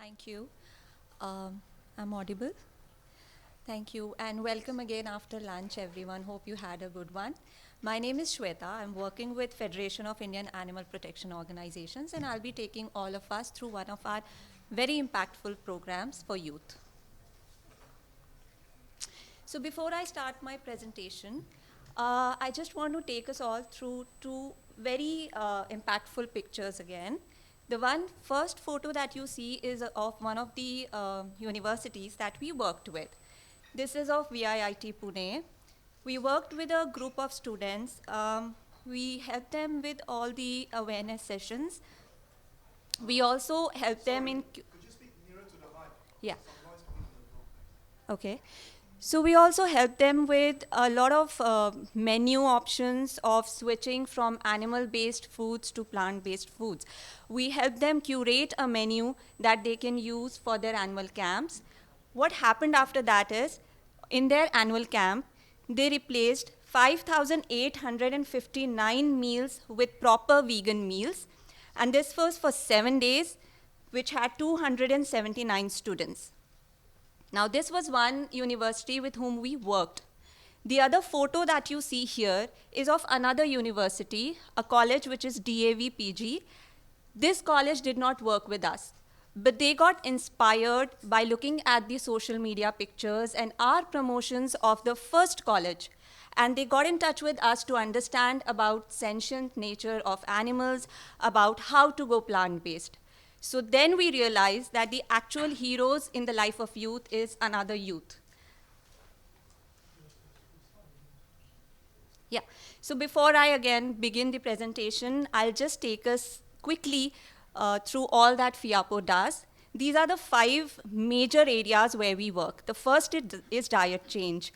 Thank you. I'm audible. Thank you, and welcome again after lunch, everyone. Hope you had a good one. My name is Shweta. I'm working with Federation of Indian Animal Protection Organizations, and I'll be taking all of us through one of our very impactful programs for youth. So before I start my presentation, I just want to take us all through two very impactful pictures again. The first photo that you see is of one of the universities that we worked with. This is of VIIT Pune. We worked with a group of students. We helped them with all the awareness sessions. We also helped them in. Could you speak nearer to the mic? Yeah. Some noise coming from the door. Okay. So we also help them with a lot of menu options of switching from animal-based foods to plant-based foods. We help them curate a menu that they can use for their annual camps. What happened after that is, in their annual camp, they replaced 5,859 meals with proper vegan meals. And this was for 7 days, which had 279 students. Now, this was one university with whom we worked. The other photo that you see here is of another university, a college which is DAV-PG. This college did not work with us, but they got inspired by looking at the social media pictures and our promotions of the first college. And they got in touch with us to understand about sentient nature of animals, about how to go plant-based. So then we realized that the actual heroes in the life of youth is another youth. Yeah, so before I again begin the presentation, I'll just take us quickly through all that FIAPO does. These are the 5 major areas where we work. The first is diet change.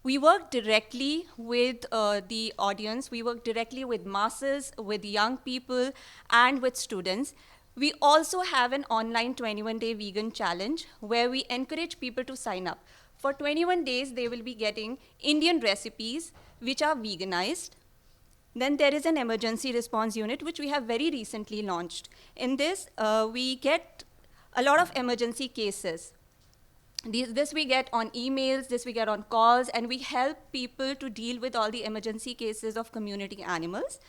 We work directly with the audience. We work directly with masses, with young people, and with students. We also have an online 21-day vegan challenge where we encourage people to sign up. For 21 days, they will be getting Indian recipes which are veganized. Then there is an emergency response unit which we have very recently launched. In this, we get a lot of emergency cases. This we get on emails, this we get on calls, and we help people to deal with all the emergency cases of community animals.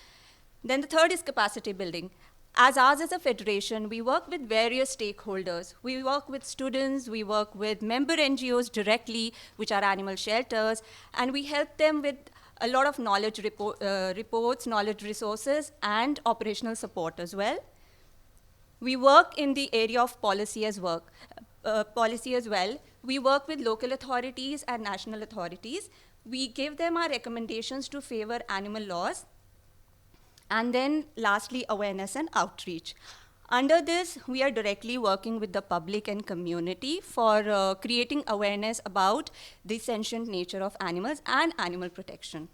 Then the third is capacity building. As ours is a federation, we work with various stakeholders. We work with students, we work with member NGOs directly, which are animal shelters, and we help them with a lot of knowledge reports, knowledge resources, and operational support as well. We work in the area of policy as well. We work with local authorities and national authorities. We give them our recommendations to favor animal laws. And then lastly, awareness and outreach. Under this, we are directly working with the public and community for creating awareness about the sentient nature of animals and animal protection.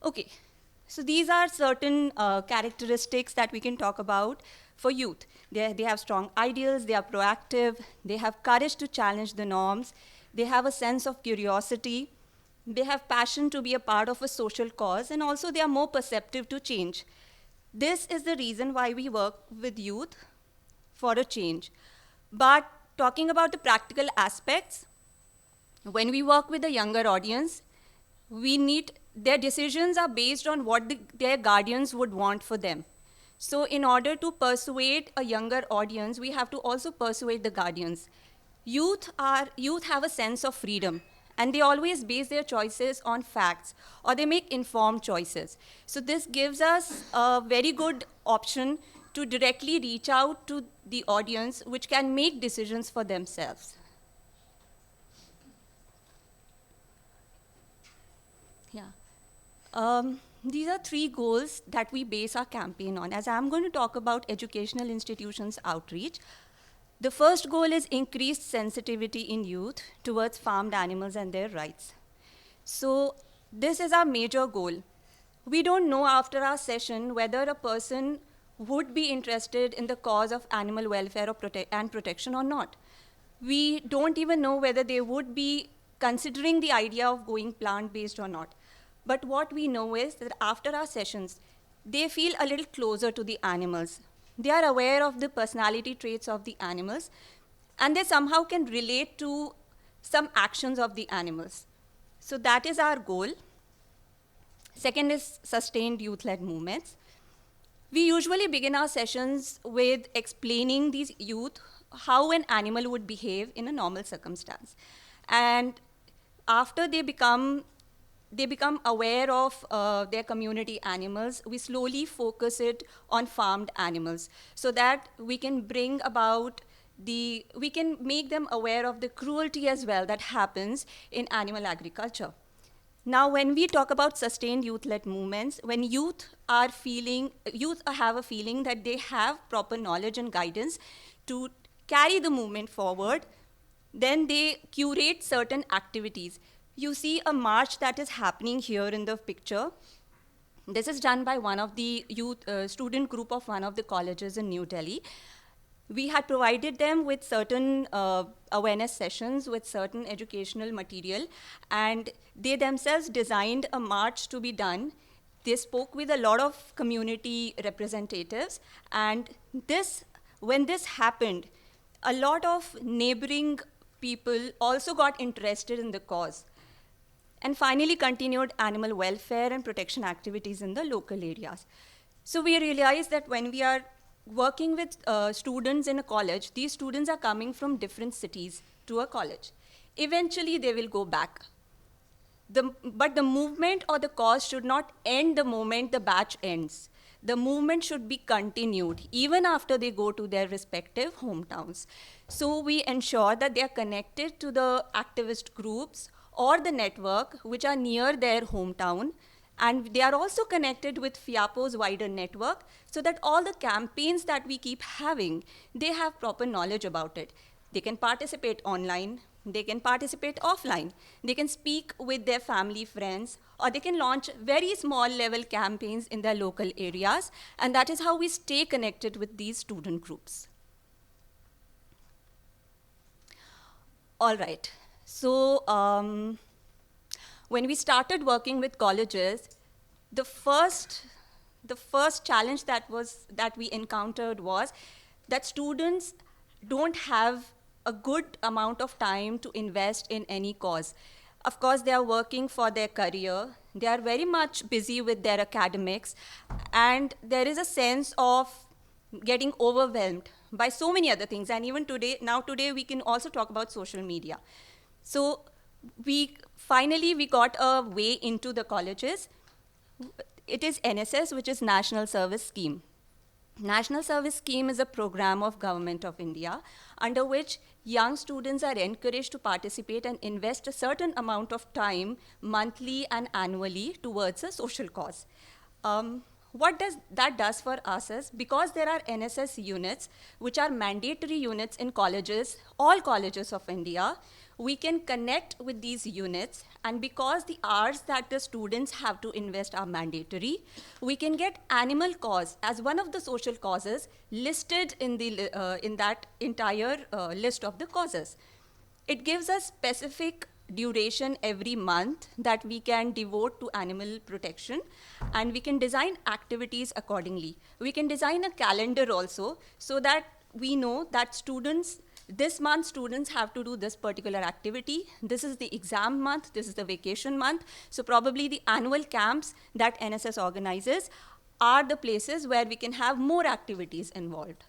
Okay, so these are certain characteristics that we can talk about for youth. They have strong ideals, they are proactive, they have courage to challenge the norms, they have a sense of curiosity, they have passion to be a part of a social cause, and also they are more perceptive to change. This is the reason why we work with youth for a change. But talking about the practical aspects, when we work with a younger audience, their decisions are based on what their guardians would want for them. So in order to persuade a younger audience, we have to also persuade the guardians. Youth have a sense of freedom, and they always base their choices on facts, or they make informed choices. So this gives us a very good option to directly reach out to the audience, which can make decisions for themselves. Yeah. These are 3 goals that we base our campaign on. As I'm going to talk about educational institutions outreach, the first goal is increased sensitivity in youth towards farmed animals and their rights. So this is our major goal. We don't know after our session whether a person would be interested in the cause of animal welfare and protection or not. We don't even know whether they would be considering the idea of going plant-based or not. But what we know is that after our sessions, they feel a little closer to the animals. They are aware of the personality traits of the animals, and they somehow can relate to some actions of the animals. So that is our goal. Second is sustained youth-led movements. We usually begin our sessions with explaining these youth how an animal would behave in a normal circumstance. And after they become aware of their community animals, we slowly focus it on farmed animals so that we can bring about we can make them aware of the cruelty as well that happens in animal agriculture. Now, when we talk about sustained youth-led movements, when youth have a feeling that they have proper knowledge and guidance to carry the movement forward, then they curate certain activities. You see a march that is happening here in the picture. This is done by one of the student group of one of the colleges in New Delhi. We had provided them with certain awareness sessions, with certain educational material, and they themselves designed a march to be done. They spoke with a lot of community representatives, and when this happened, a lot of neighboring people also got interested in the cause, and finally continued animal welfare and protection activities in the local areas. So we realized that when we are working with students in a college, these students are coming from different cities to a college. Eventually, they will go back. But the movement or the cause should not end the moment the batch ends. The movement should be continued even after they go to their respective hometowns. So we ensure that they are connected to the activist groups or the network which are near their hometown, and they are also connected with FIAPO's wider network so that all the campaigns that we keep having, they have proper knowledge about it. They can participate online, they can participate offline, they can speak with their family, friends, or they can launch very small level campaigns in their local areas, and that is how we stay connected with these student groups. All right, so when we started working with colleges, the first challenge that we encountered was that students don't have a good amount of time to invest in any cause. Of course, they are working for their career, they are very much busy with their academics, and there is a sense of getting overwhelmed by so many other things. And even today we can also talk about social media. So we got a way into the colleges. It is NSS, which is National Service Scheme. National Service Scheme is a program of Government of India under which young students are encouraged to participate and invest a certain amount of time monthly and annually towards a social cause. What that does for us is, because there are NSS units, which are mandatory units in colleges, all colleges of India, we can connect with these units, and because the hours that the students have to invest are mandatory, we can get animal cause as one of the social causes listed in that entire list of the causes. It gives us specific duration every month that we can devote to animal protection, and we can design activities accordingly. We can design a calendar also so that we know that this month students have to do this particular activity. This is the exam month, this is the vacation month. So probably the annual camps that NSS organizes are the places where we can have more activities involved.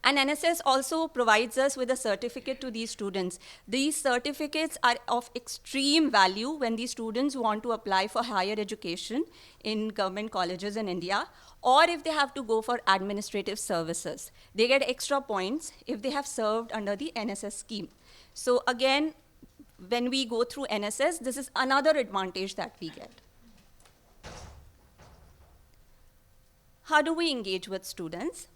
And NSS also provides us with a certificate to these students. These certificates are of extreme value when these students want to apply for higher education in government colleges in India, or if they have to go for administrative services. They get extra points if they have served under the NSS scheme. So again, when we go through NSS, this is another advantage that we get. How do we engage with students?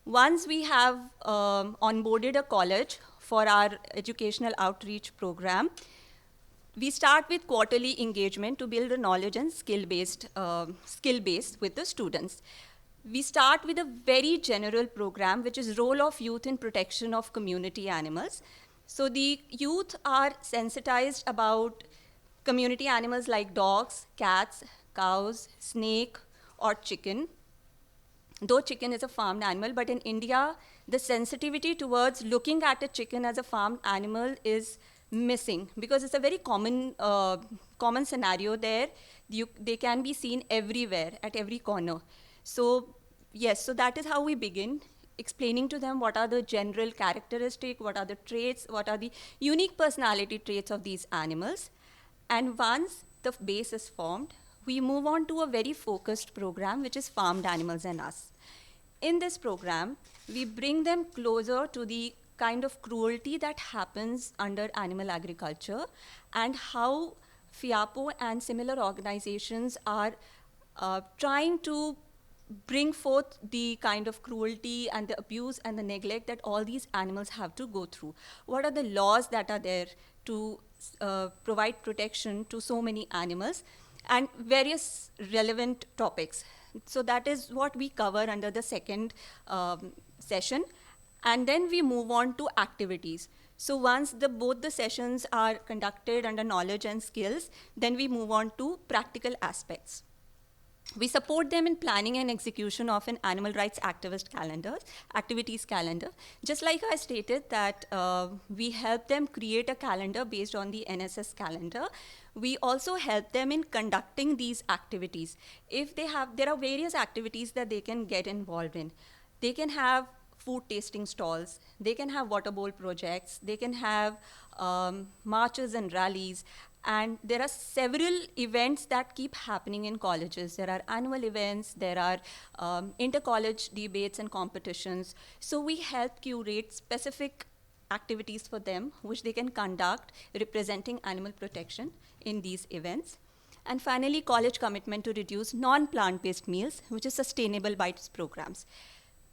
Once we have onboarded a college for our educational outreach program, we start with quarterly engagement to build a knowledge and skill base with the students. We start with a very general program, which is role of youth in protection of community animals. So the youth are sensitized about community animals like dogs, cats, cows, snake, or chicken. though chicken is a farmed animal, but in India, the sensitivity towards looking at a chicken as a farmed animal is missing because it's a very common scenario there. They can be seen everywhere, at every corner. So yes, so that is how we begin, explaining to them what are the general characteristics, what are the traits, what are the unique personality traits of these animals. And once the base is formed, we move on to a very focused program, which is Farmed Animals and Us. In this program, we bring them closer to the kind of cruelty that happens under animal agriculture and how FIAPO and similar organizations are trying to bring forth the kind of cruelty and the abuse and the neglect that all these animals have to go through. What are the laws that are there to provide protection to so many animals, and various relevant topics. So that is what we cover under the second session. And then we move on to activities. So once both the sessions are conducted under knowledge and skills, then we move on to practical aspects. We support them in planning and execution of an animal rights activities calendar. Just like I stated that we help them create a calendar based on the NSS calendar, we also help them in conducting these activities. There are various activities that they can get involved in. They can have food tasting stalls, they can have water bowl projects, they can have marches and rallies, and there are several events that keep happening in colleges. There are annual events, there are inter-college debates and competitions. So we help curate specific activities for them, which they can conduct representing animal protection in these events. And finally, college commitment to reduce non-plant-based meals, which is sustainable bites programs.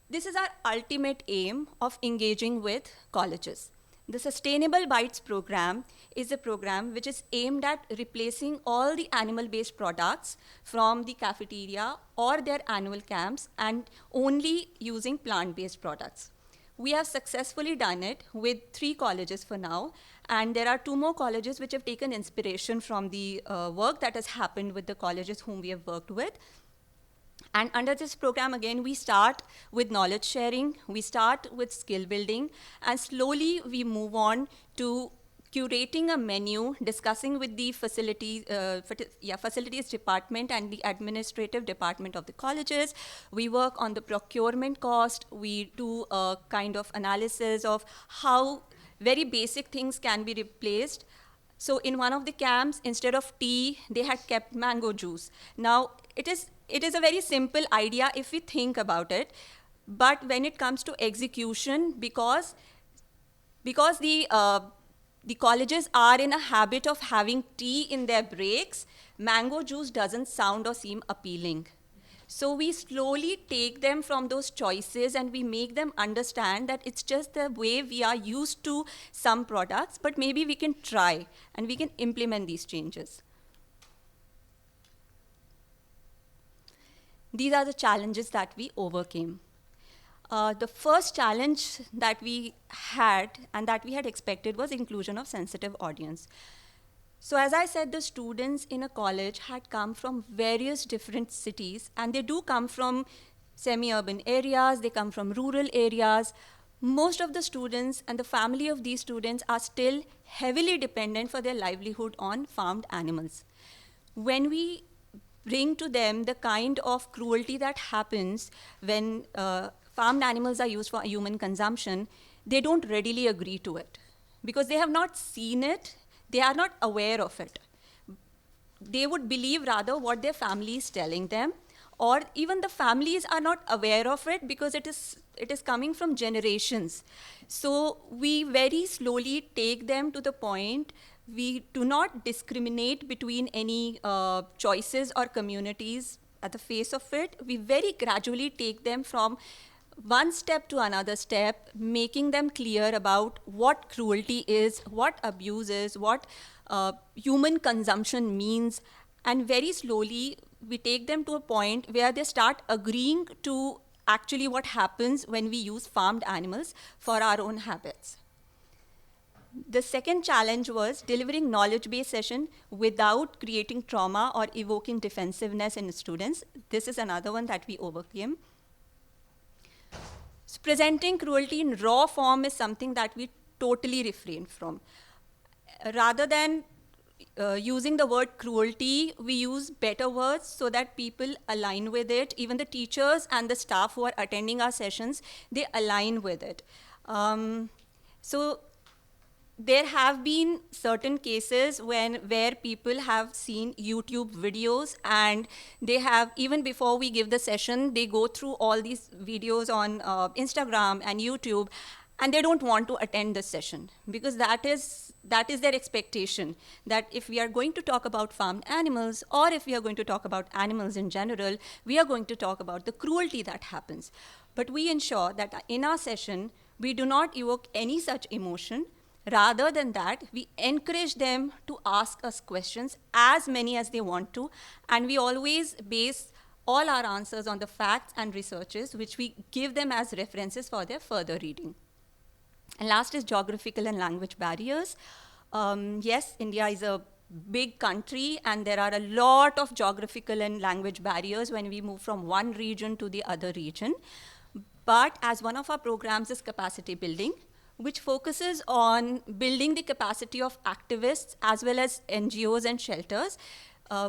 This is our ultimate aim of engaging with colleges. The Sustainable Bites program is a program which is aimed at replacing all the animal-based products from the cafeteria or their annual camps and only using plant-based products. We have successfully done it with 3 colleges for now, and there are 2 more colleges which have taken inspiration from the work that has happened with the colleges whom we have worked with. And under this program, again, we start with knowledge sharing, we start with skill building, and slowly we move on to curating a menu, discussing with the facilities department and the administrative department of the colleges. We work on the procurement cost. We do a kind of analysis of how very basic things can be replaced. So in one of the camps, instead of tea, they had kept mango juice. Now, it is a very simple idea if we think about it, but when it comes to execution, because the colleges are in a habit of having tea in their breaks, mango juice doesn't sound or seem appealing. So we slowly take them from those choices and we make them understand that it's just the way we are used to some products, but maybe we can try and we can implement these changes. These are the challenges that we overcame. The first challenge that we had and that we had expected was inclusion of sensitive audience. So as I said, the students in a college had come from various different cities, and they do come from semi-urban areas, they come from rural areas. Most of the students and the family of these students are still heavily dependent for their livelihood on farmed animals. When we bring to them the kind of cruelty that happens when farmed animals are used for human consumption, they don't readily agree to it because they have not seen it, they are not aware of it. They would believe rather what their family is telling them, or even the families are not aware of it because it is coming from generations. So we very slowly take them to the point we do not discriminate between any choices or communities at the face of it. We very gradually take them from one step to another step, making them clear about what cruelty is, what abuse is, what human consumption means, and very slowly we take them to a point where they start agreeing to actually what happens when we use farmed animals for our own habits. The second challenge was delivering knowledge-based session without creating trauma or evoking defensiveness in students. This is another one that we overcame. presenting cruelty in raw form is something that we totally refrain from. Rather than using the word cruelty, we use better words so that people align with it. Even the teachers and the staff who are attending our sessions, they align with it. So there have been certain cases where people have seen YouTube videos, and they have, even before we give the session, they go through all these videos on Instagram and YouTube, and they don't want to attend the session because that is their expectation, that if we are going to talk about farmed animals, or if we are going to talk about animals in general, we are going to talk about the cruelty that happens. But we ensure that in our session, we do not evoke any such emotion. Rather than that, we encourage them to ask us questions, as many as they want to, and we always base all our answers on the facts and researches, which we give them as references for their further reading. And last is geographical and language barriers. Yes, India is a big country, and there are a lot of geographical and language barriers when we move from one region to the other region. But as one of our programs is capacity building, which focuses on building the capacity of activists as well as NGOs and shelters,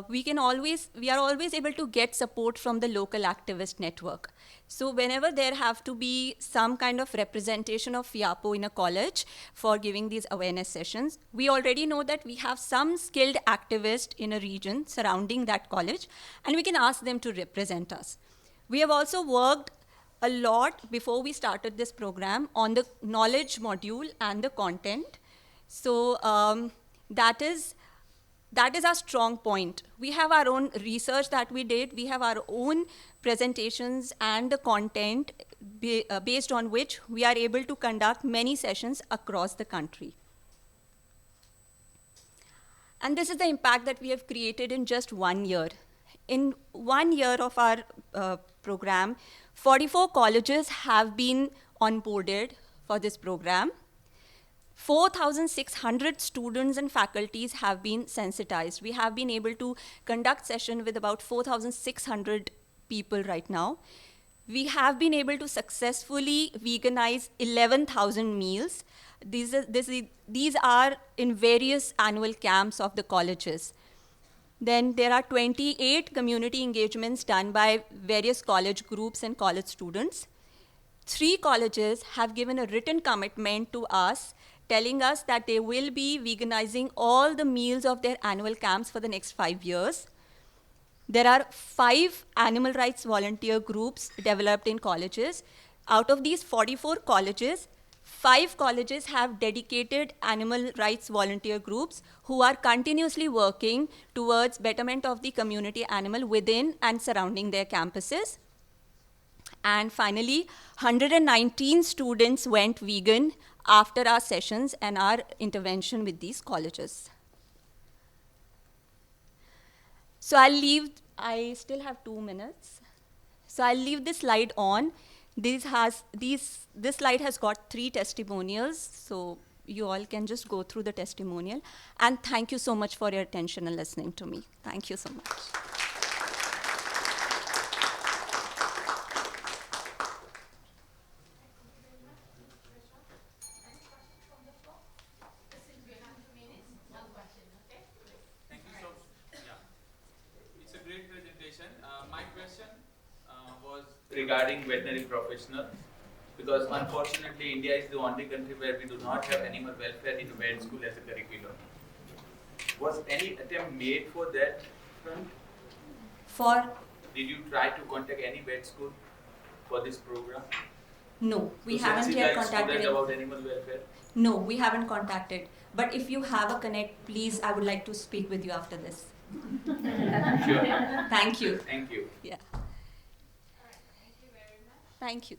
we are always able to get support from the local activist network. So whenever there have to be some kind of representation of FIAPO in a college for giving these awareness sessions, we already know that we have some skilled activists in a region surrounding that college, and we can ask them to represent us. We have also worked a lot before we started this program on the knowledge module and the content. So that is our strong point. We have our own research that we did. We have our own presentations and the content based on which we are able to conduct many sessions across the country. And this is the impact that we have created in just 1 year. In 1 year of our program, 44 colleges have been onboarded for this program. 4,600 students and faculties have been sensitized. We have been able to conduct session with about 4,600 people right now. We have been able to successfully veganize 11,000 meals. These are in various annual camps of the colleges. Then there are 28 community engagements done by various college groups and college students. 3 colleges have given a written commitment to us, telling us that they will be veganizing all the meals of their annual camps for the next 5 years. There are 5 animal rights volunteer groups developed in colleges. Out of these 44 colleges, 5 colleges have dedicated animal rights volunteer groups who are continuously working towards betterment of the community animal within and surrounding their campuses. And finally, 119 students went vegan after our sessions and our intervention with these colleges. So I still have 2 minutes. So I'll leave this slide on. This slide has got 3 testimonials, so you all can just go through the testimonial. And thank you so much for your attention and listening to me. Thank you so much. Thank you so much. Yeah, it's a great presentation. My question was regarding veterinary professionals, because unfortunately India is the only country where we do not have animal welfare in vet school as a curriculum. Was any attempt made for that front? Did you try to contact any vet school for this program? No, we haven't yet contacted about animal welfare? No, we haven't contacted. But if you have a connect, please, I would like to speak with you after this. Sure. Thank you. Thank you. Yeah. All right. Thank you very much. Thank you.